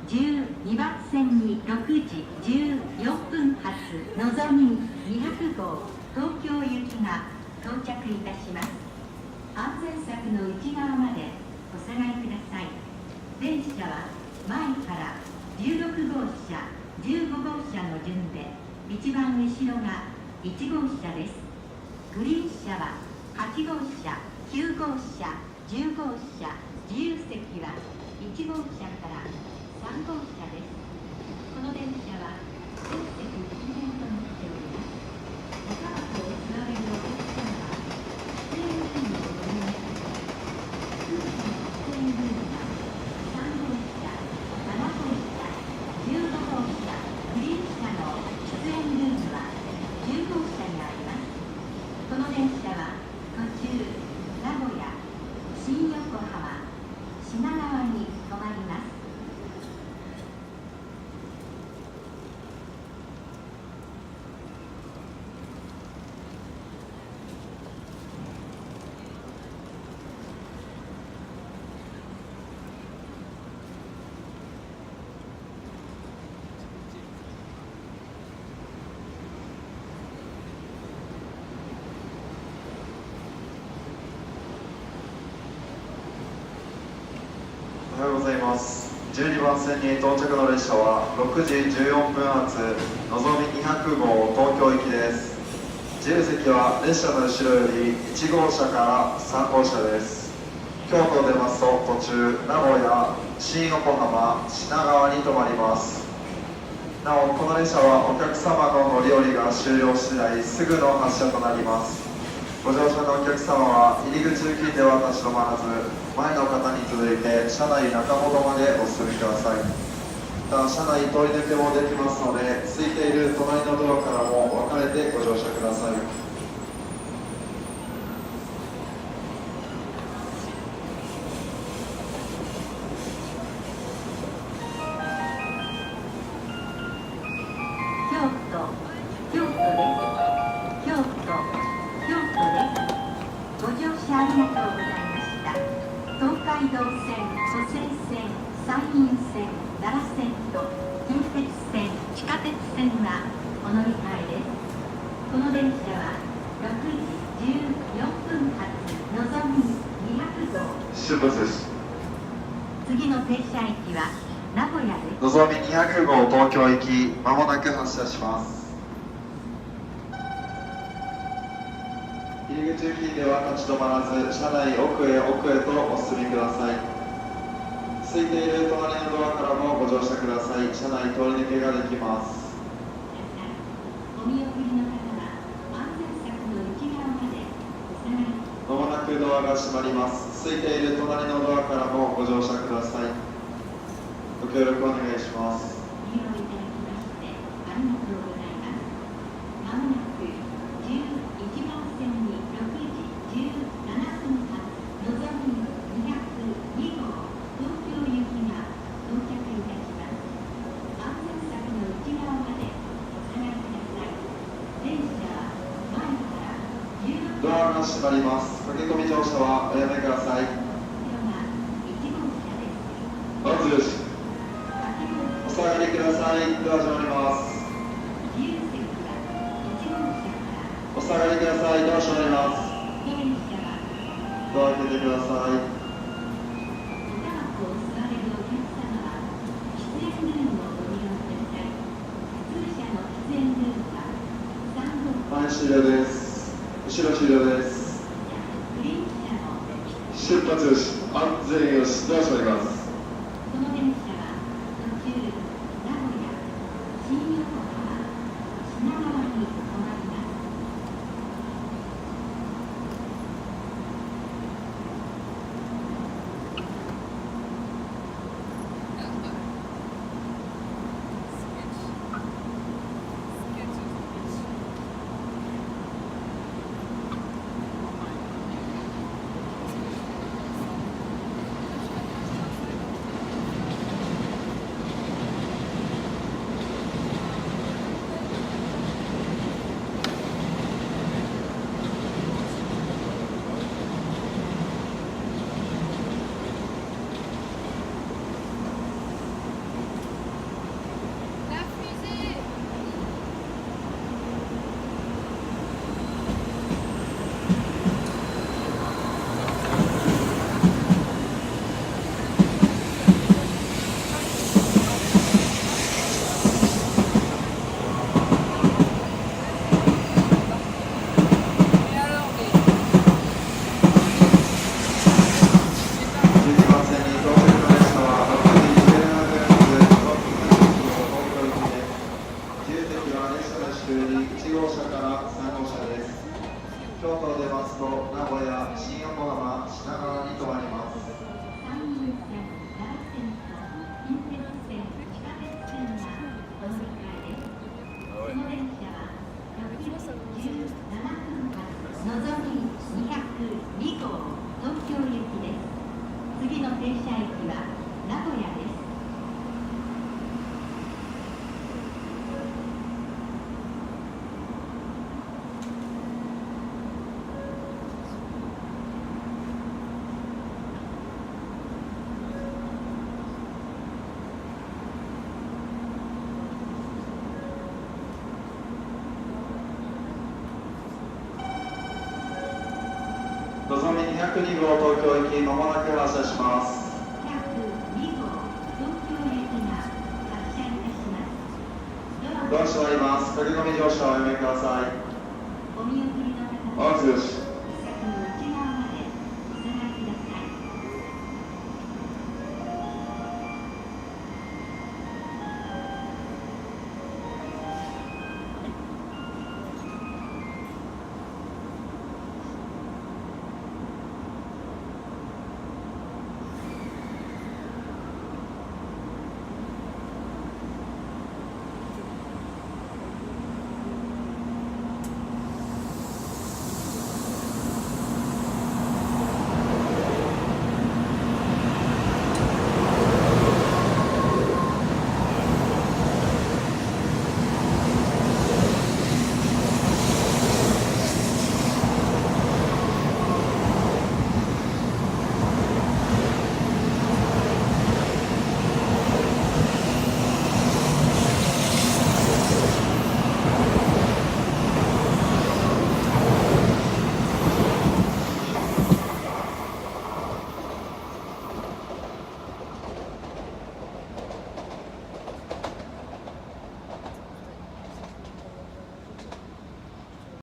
12番線に6時14分発のぞみ200号東京行きが到着いたします。安全柵の内側までお下がりください。電車は前から16号車、15号車の順で一番後ろが1号車です。グリーン車は8号車、9号車、10号車、自由席は1号車から3号車です。この電車は全席一面となっております。おたばこを吸われるお客様は喫煙ルームをご利用ください。空気の喫煙ルームは3号車、7号車、15号車、グリーン車の喫煙ルームは10号車にあります。この電車は途中名古屋、新横浜、品川に停まります。おはようございます。12番線に到着の列車は6時14分発のぞみ200号東京行きです。自由席は列車の後ろより1号車から3号車です。京都を出ますと途中名古屋、新横浜、品川に停まります。なおこの列車はお客様の乗り降りが終了次第すぐの発車となります。ご乗車のお客様は入り口付近では立ち止まらず、前の方に続いて車内中ほどまでお進みください。また車内通り抜けもできますので、空いている隣のドアからも分かれてご乗車ください。京都です。ご乗車ありがとうございました。東海道線、蘇生線、山陰線、奈良線と近鉄線、地下鉄線はお乗り換えです。この電車は6時14分発のぞみ200号出発です。次の停車駅は名古屋です。のぞみ200号東京行き、まもなく発車します。入り口付近では立ち止まらず、車内奥へとお進みください。空いている隣のドアからもご乗車ください。車内通り抜けができます。お見送りの方は安全柵の内側までお下がり。まもなくドアが閉まります。空いている隣のドアからもご乗車ください。ご協力お願いします。ご利用いただきましてありがとうございます。まもなく11番線に6時17分発のぞみ202号東京行きが到着いたします。安全柵の内側までお下がりください。電車は前から16ドアが閉まります。駆け込み乗車はおやめください。1号車です。まずです。お下がりください。ドア閉まります。自由席は1号車からお下がりください。ドア閉まります。電車はドア開けてください。おたばこを吸われるお客様は喫煙ルームをご利用ください。普通車の喫煙ルームは3号前終了です。後ろ終了です。グリーン車の出発よし。安全よし。ドア閉まります。この電車は途中名古屋、新横浜、品川に停まります。202号東京行きまもなく発車します。202号東京行きが発車いたします。ドア閉まります。駆け込み乗車おやめください。お見送りの方あずよし。